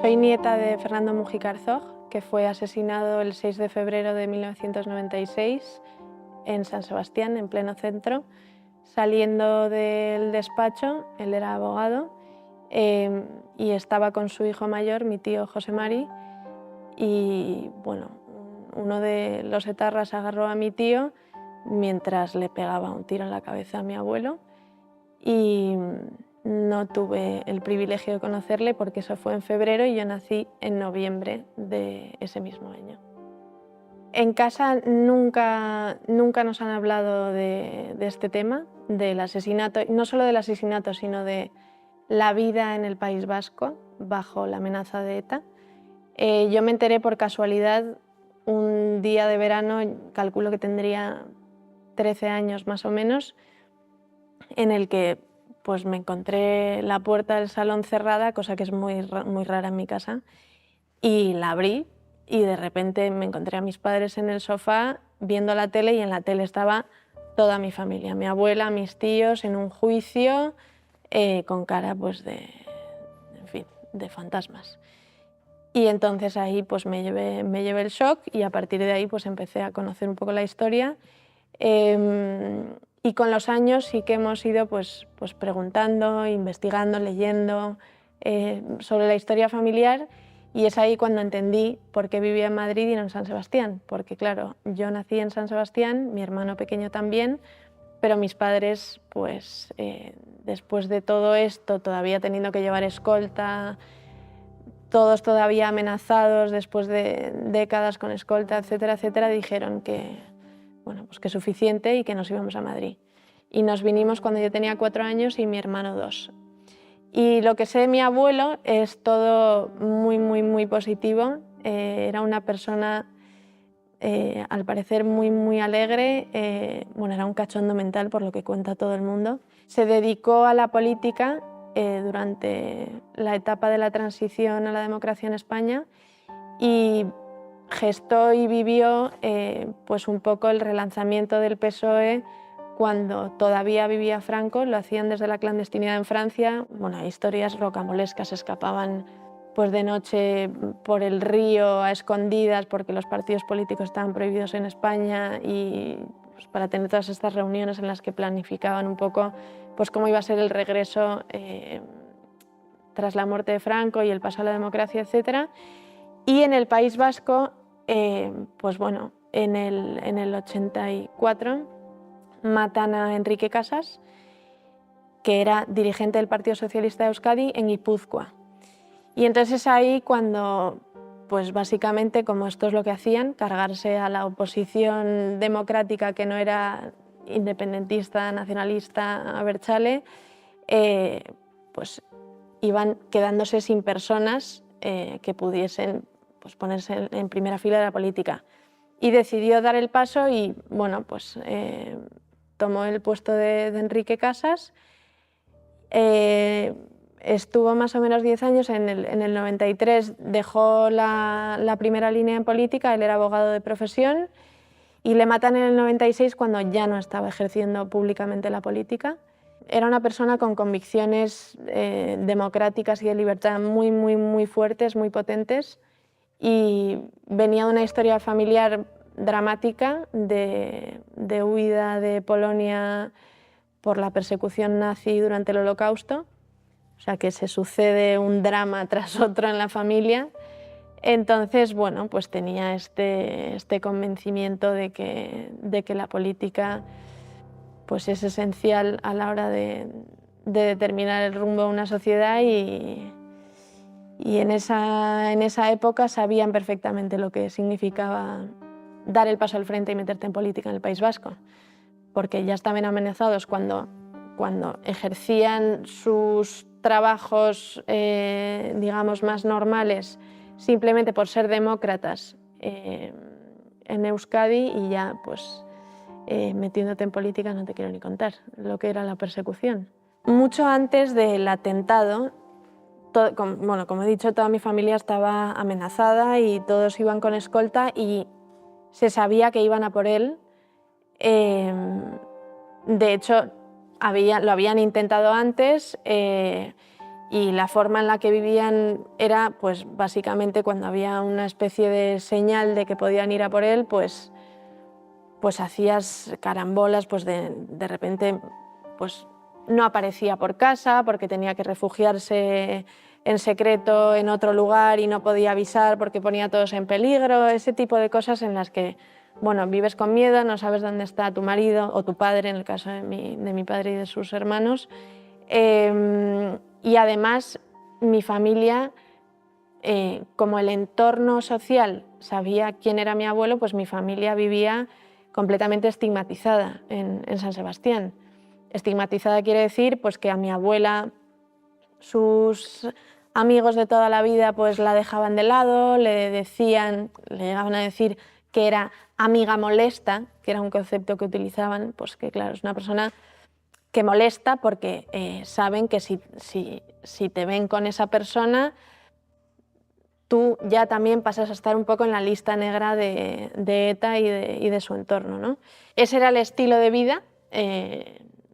Soy nieta de Fernando Mujica Arzoj, que fue asesinado el 6 de febrero de 1996 en San Sebastián, en pleno centro. Saliendo del despacho, él era abogado, y estaba con su hijo mayor, mi tío José Mari, y bueno, uno de los etarras agarró a mi tío mientras le pegaba un tiro en la cabeza a mi abuelo, y no tuve el privilegio de conocerle porque eso fue en febrero y yo nací en noviembre de ese mismo año. En casa nunca nos han hablado de este tema, del asesinato, no solo del asesinato, sino de la vida en el País Vasco bajo la amenaza de ETA. Yo me enteré por casualidad un día de verano, calculo que tendría 13 años más o menos, en el que pues, me encontré la puerta del salón cerrada, cosa que es muy rara en mi casa, y la abrí y de repente me encontré a mis padres en el sofá viendo la tele y en la tele estaba toda mi familia, mi abuela, mis tíos, en un juicio con cara pues, en fin, de fantasmas. Y entonces ahí pues, me llevé el shock y a partir de ahí pues, empecé a conocer un poco la historia. Y con los años sí que hemos ido pues preguntando, investigando, leyendo sobre la historia familiar, y es ahí cuando entendí por qué vivía en Madrid y no en San Sebastián, porque claro, yo nací en San Sebastián, mi hermano pequeño también, pero mis padres, pues después de todo esto, todavía teniendo que llevar escolta, todos todavía amenazados después de décadas con escolta, etcétera, etcétera, dijeron que, bueno, pues que suficiente y que nos íbamos a Madrid. Y nos vinimos cuando yo tenía 4 años y mi hermano 2. Y lo que sé de mi abuelo es todo muy positivo. Era una persona, al parecer, muy alegre. Bueno, era un cachondo mental, por lo que cuenta todo el mundo. Se dedicó a la política durante la etapa de la transición a la democracia en España y gestó y vivió pues un poco el relanzamiento del PSOE cuando todavía vivía Franco. Lo hacían desde la clandestinidad en Francia. Bueno, historias rocambolescas, escapaban pues de noche por el río a escondidas porque los partidos políticos estaban prohibidos en España, y pues, para tener todas estas reuniones en las que planificaban un poco pues cómo iba a ser el regreso tras la muerte de Franco y el paso a la democracia, etc. Y en el País Vasco, pues bueno, en el 84 matan a Enrique Casas, que era dirigente del Partido Socialista de Euskadi en Guipúzcoa. Y entonces es ahí cuando, pues básicamente, como esto es lo que hacían, cargarse a la oposición democrática que no era independentista, nacionalista, abertzale, pues iban quedándose sin personas que pudiesen pues, ponerse en primera fila de la política. Y decidió dar el paso y, bueno, pues tomó el puesto de Enrique Casas. Estuvo más o menos 10 años, en el 93 dejó la primera línea en política, él era abogado de profesión, y le matan en el 96 cuando ya no estaba ejerciendo públicamente la política. Era una persona con convicciones democráticas y de libertad muy fuertes, muy potentes, y venía de una historia familiar dramática de huida de Polonia por la persecución nazi durante el Holocausto, o sea que se sucede un drama tras otro en la familia. Entonces, bueno, pues tenía este convencimiento de que la política pues es esencial a la hora de determinar el rumbo de una sociedad, y en esa época sabían perfectamente lo que significaba dar el paso al frente y meterte en política en el País Vasco, porque ya estaban amenazados cuando ejercían sus trabajos, digamos, más normales, simplemente por ser demócratas en Euskadi, y ya pues metiéndote en política no te quiero ni contar lo que era la persecución. Mucho antes del atentado, como he dicho, toda mi familia estaba amenazada y todos iban con escolta y se sabía que iban a por él. De hecho, lo habían intentado antes, y la forma en la que vivían era, pues básicamente cuando había una especie de señal de que podían ir a por él, pues hacías carambolas, pues de repente pues no aparecía por casa porque tenía que refugiarse en secreto en otro lugar y no podía avisar porque ponía a todos en peligro, ese tipo de cosas en las que, bueno, vives con miedo, no sabes dónde está tu marido o tu padre, en el caso de mi padre y de sus hermanos. Y además mi familia, como el entorno social sabía quién era mi abuelo, pues mi familia vivía completamente estigmatizada en San Sebastián. Estigmatizada quiere decir pues, que a mi abuela sus amigos de toda la vida pues, la dejaban de lado, le llegaban a decir que era amiga molesta, que era un concepto que utilizaban, pues que claro, es una persona que molesta porque saben que si te ven con esa persona, tú ya también pasas a estar un poco en la lista negra de ETA y de su entorno, ¿no? Ese era el estilo de vida,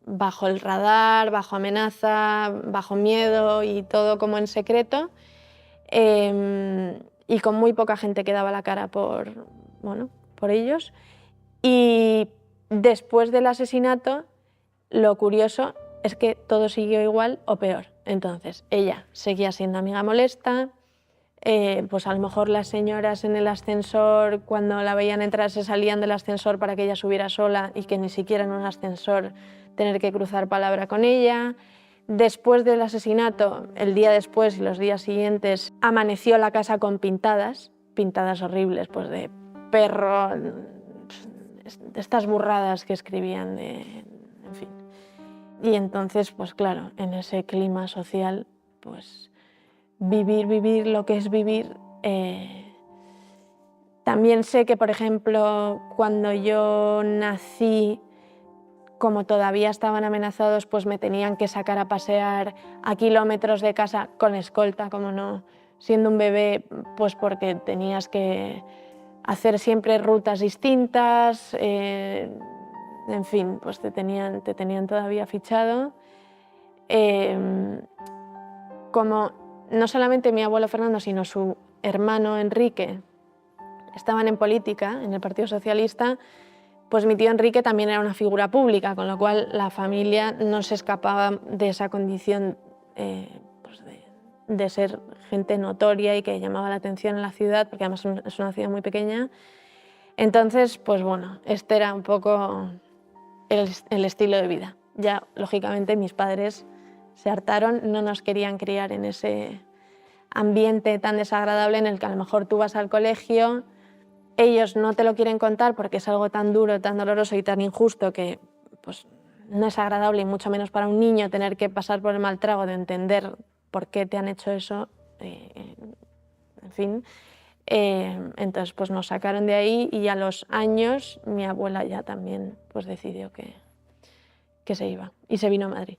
bajo el radar, bajo amenaza, bajo miedo y todo como en secreto, y con muy poca gente que daba la cara por ellos. Y después del asesinato, lo curioso es que todo siguió igual o peor. Entonces, ella seguía siendo amiga molesta, pues a lo mejor las señoras en el ascensor, cuando la veían entrar, se salían del ascensor para que ella subiera sola y que ni siquiera en un ascensor tener que cruzar palabra con ella. Después del asesinato, el día después y los días siguientes, amaneció la casa con pintadas horribles, pues de perro, de estas burradas que escribían, en fin. Y entonces, pues claro, en ese clima social, pues vivir lo que es vivir. También sé que, por ejemplo, cuando yo nací, como todavía estaban amenazados, pues me tenían que sacar a pasear a kilómetros de casa con escolta, como no, siendo un bebé, pues porque tenías que hacer siempre rutas distintas, en fin, pues te tenían todavía fichado. Como no solamente mi abuelo Fernando, sino su hermano Enrique estaban en política, en el Partido Socialista, pues mi tío Enrique también era una figura pública, con lo cual la familia no se escapaba de esa condición pues de ser gente notoria y que llamaba la atención en la ciudad, porque además es una ciudad muy pequeña. Entonces, pues bueno, este era un poco el estilo de vida. Ya, lógicamente, mis padres se hartaron, no nos querían criar en ese ambiente tan desagradable en el que a lo mejor tú vas al colegio, ellos no te lo quieren contar porque es algo tan duro, tan doloroso y tan injusto que pues, no es agradable y mucho menos para un niño tener que pasar por el mal trago de entender por qué te han hecho eso, en fin. Entonces pues nos sacaron de ahí y a los años mi abuela ya también pues decidió que se iba y se vino a Madrid.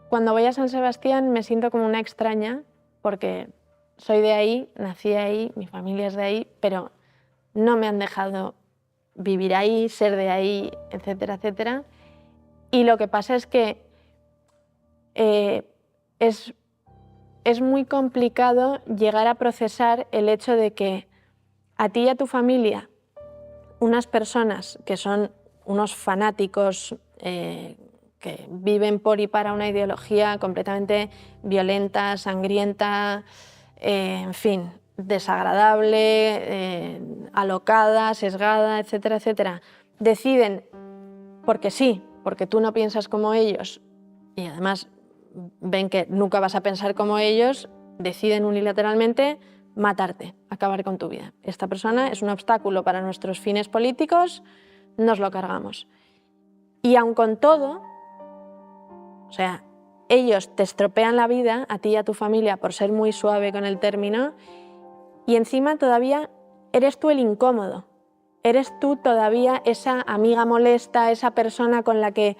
Cuando voy a San Sebastián me siento como una extraña porque soy de ahí, nací ahí, mi familia es de ahí, pero no me han dejado vivir ahí, ser de ahí, etcétera, etcétera. Y lo que pasa es que es muy complicado llegar a procesar el hecho de que a ti y a tu familia, unas personas que son unos fanáticos que viven por y para una ideología completamente violenta, sangrienta, en fin, desagradable, alocada, sesgada, etcétera, etcétera, deciden, porque sí, porque tú no piensas como ellos y además ven que nunca vas a pensar como ellos, deciden unilateralmente matarte, acabar con tu vida. Esta persona es un obstáculo para nuestros fines políticos, nos lo cargamos. Y aun con todo, o sea, ellos te estropean la vida, a ti y a tu familia, por ser muy suave con el término, y encima todavía eres tú el incómodo. Eres tú todavía esa amiga molesta, esa persona con la que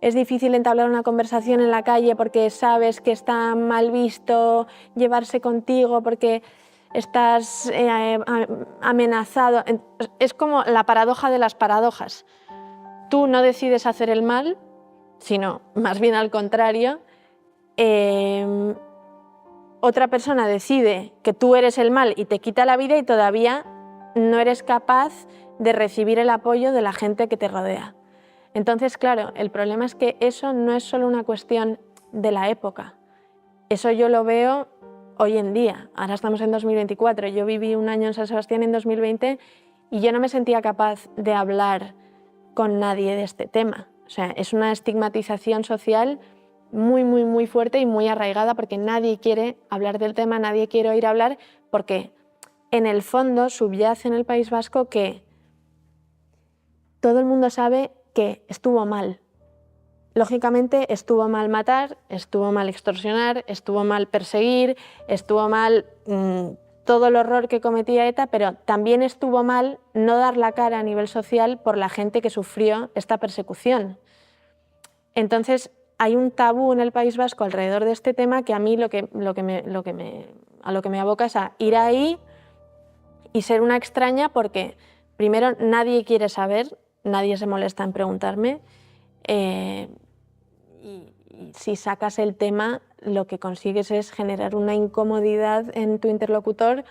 es difícil entablar una conversación en la calle porque sabes que está mal visto llevarse contigo, porque estás amenazado. Es como la paradoja de las paradojas. Tú no decides hacer el mal, sino más bien al contrario, otra persona decide que tú eres el mal y te quita la vida y todavía no eres capaz de recibir el apoyo de la gente que te rodea. Entonces, claro, el problema es que eso no es solo una cuestión de la época. Eso yo lo veo hoy en día. Ahora estamos en 2024. Yo viví un año en San Sebastián en 2020 y yo no me sentía capaz de hablar con nadie de este tema. O sea, es una estigmatización social muy fuerte y muy arraigada porque nadie quiere hablar del tema, nadie quiere oír hablar, porque en el fondo subyace en el País Vasco que todo el mundo sabe que estuvo mal. Lógicamente estuvo mal matar, estuvo mal extorsionar, estuvo mal perseguir, estuvo mal todo el horror que cometía ETA, pero también estuvo mal no dar la cara a nivel social por la gente que sufrió esta persecución. Entonces hay un tabú en el País Vasco alrededor de este tema que a mí lo que me aboca es a ir ahí y ser una extraña porque primero nadie quiere saber, nadie se molesta en preguntarme. Y si sacas el tema, lo que consigues es generar una incomodidad en tu interlocutor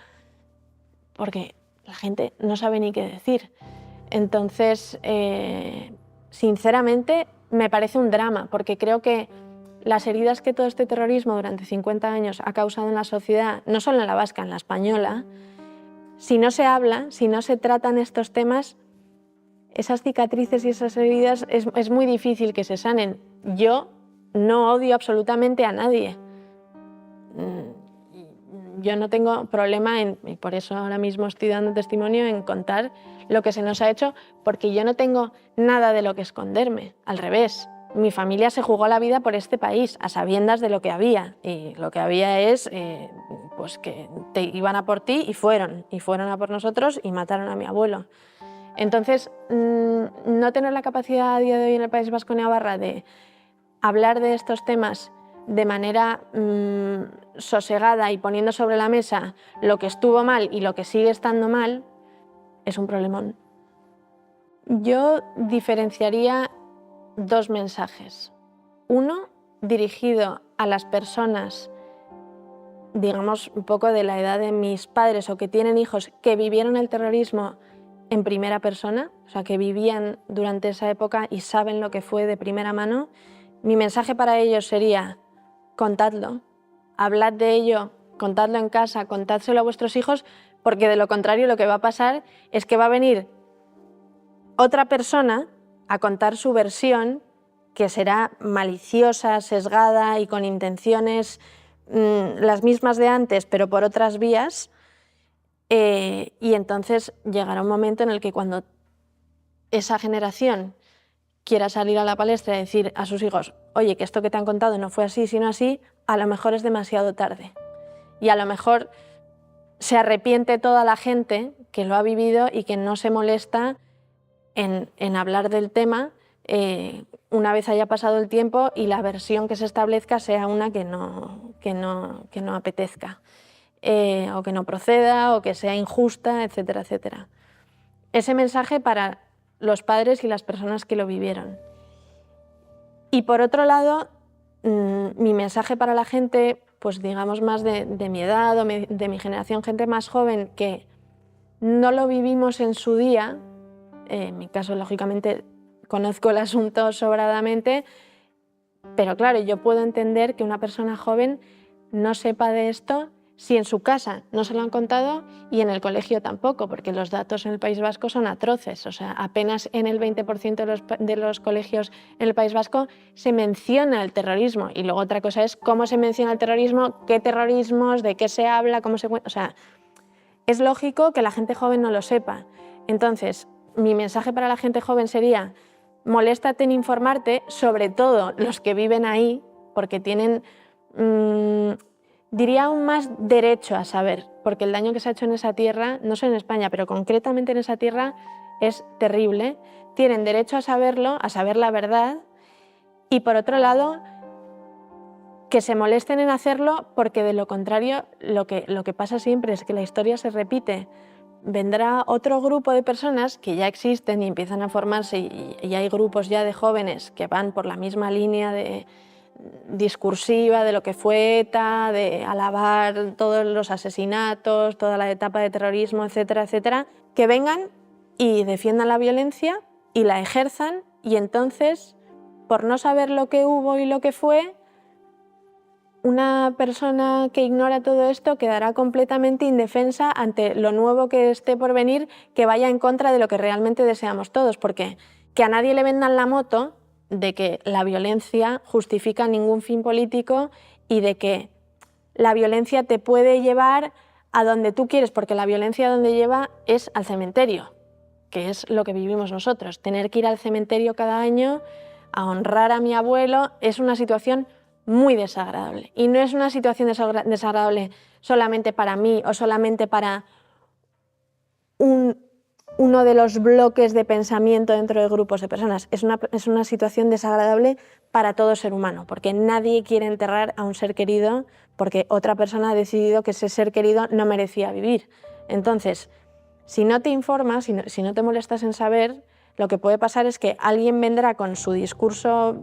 porque la gente no sabe ni qué decir. Entonces, sinceramente, me parece un drama porque creo que las heridas que todo este terrorismo durante 50 años ha causado en la sociedad, no solo en la vasca, en la española, si no se habla, si no se tratan estos temas, esas cicatrices y esas heridas es muy difícil que se sanen. Yo no odio absolutamente a nadie. Yo no tengo problema y por eso ahora mismo estoy dando testimonio en contar lo que se nos ha hecho, porque yo no tengo nada de lo que esconderme, al revés. Mi familia se jugó la vida por este país, a sabiendas de lo que había, y lo que había es pues que te iban a por ti y fueron a por nosotros y mataron a mi abuelo. Entonces, no tener la capacidad a día de hoy en el País Vasco y Navarra de hablar de estos temas de manera sosegada y poniendo sobre la mesa lo que estuvo mal y lo que sigue estando mal, es un problemón. Yo diferenciaría dos mensajes. Uno, dirigido a las personas, digamos, un poco de la edad de mis padres o que tienen hijos que vivieron el terrorismo en primera persona, o sea, que vivían durante esa época y saben lo que fue de primera mano. Mi mensaje para ellos sería: contadlo, hablad de ello, contadlo en casa, contádselo a vuestros hijos, porque de lo contrario lo que va a pasar es que va a venir otra persona a contar su versión, que será maliciosa, sesgada y con intenciones las mismas de antes, pero por otras vías, y entonces llegará un momento en el que cuando esa generación quiera salir a la palestra y decir a sus hijos: oye, que esto que te han contado no fue así, sino así, a lo mejor es demasiado tarde. Y a lo mejor se arrepiente toda la gente que lo ha vivido y que no se molesta en hablar del tema una vez haya pasado el tiempo y la versión que se establezca sea una que no apetezca, o que no proceda, o que sea injusta, etcétera, etcétera. Ese mensaje para los padres y las personas que lo vivieron. Y por otro lado, mi mensaje para la gente, pues digamos más de mi edad o de mi generación, gente más joven que no lo vivimos en su día, en mi caso lógicamente conozco el asunto sobradamente, pero claro, yo puedo entender que una persona joven no sepa de esto si en su casa no se lo han contado y en el colegio tampoco, porque los datos en el País Vasco son atroces. O sea, apenas en el 20% de los colegios en el País Vasco se menciona el terrorismo. Y luego otra cosa es cómo se menciona el terrorismo, qué terrorismos, de qué se habla, cómo se... O sea, es lógico que la gente joven no lo sepa. Entonces, mi mensaje para la gente joven sería: moléstate en informarte, sobre todo los que viven ahí, porque tienen... diría aún más derecho a saber, porque el daño que se ha hecho en esa tierra, no solo en España, pero concretamente en esa tierra, es terrible. Tienen derecho a saberlo, a saber la verdad, y por otro lado, que se molesten en hacerlo, porque de lo contrario, lo que pasa siempre es que la historia se repite. Vendrá otro grupo de personas que ya existen y empiezan a formarse, y hay grupos ya de jóvenes que van por la misma línea de discursiva de lo que fue ETA, de alabar todos los asesinatos, toda la etapa de terrorismo, etcétera, etcétera, que vengan y defiendan la violencia y la ejerzan, y entonces, por no saber lo que hubo y lo que fue, una persona que ignora todo esto quedará completamente indefensa ante lo nuevo que esté por venir, que vaya en contra de lo que realmente deseamos todos, porque que a nadie le vendan la moto de que la violencia justifica ningún fin político y de que la violencia te puede llevar a donde tú quieres, porque la violencia donde lleva es al cementerio, que es lo que vivimos nosotros. Tener que ir al cementerio cada año a honrar a mi abuelo es una situación muy desagradable. Y no es una situación desagradable solamente para mí o solamente para uno de los bloques de pensamiento dentro de grupos de personas. Es una situación desagradable para todo ser humano, porque nadie quiere enterrar a un ser querido porque otra persona ha decidido que ese ser querido no merecía vivir. Entonces, si no te informas, si no te molestas en saber, lo que puede pasar es que alguien vendrá con su discurso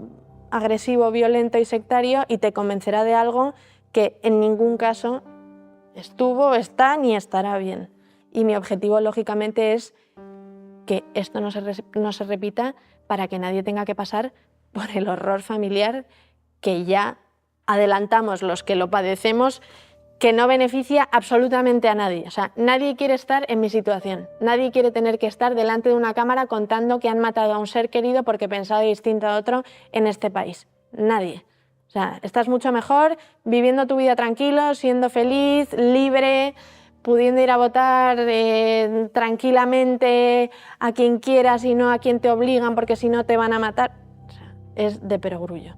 agresivo, violento y sectario y te convencerá de algo que en ningún caso estuvo, está ni estará bien. Y mi objetivo, lógicamente, es que esto no se repita para que nadie tenga que pasar por el horror familiar que ya adelantamos los que lo padecemos, que no beneficia absolutamente a nadie. O sea, nadie quiere estar en mi situación. Nadie quiere tener que estar delante de una cámara contando que han matado a un ser querido porque pensaba distinto a otro en este país. Nadie. O sea, estás mucho mejor viviendo tu vida tranquilo, siendo feliz, libre, pudiendo ir a votar tranquilamente a quien quieras y no a quien te obligan porque si no te van a matar. O sea, es de perogrullo.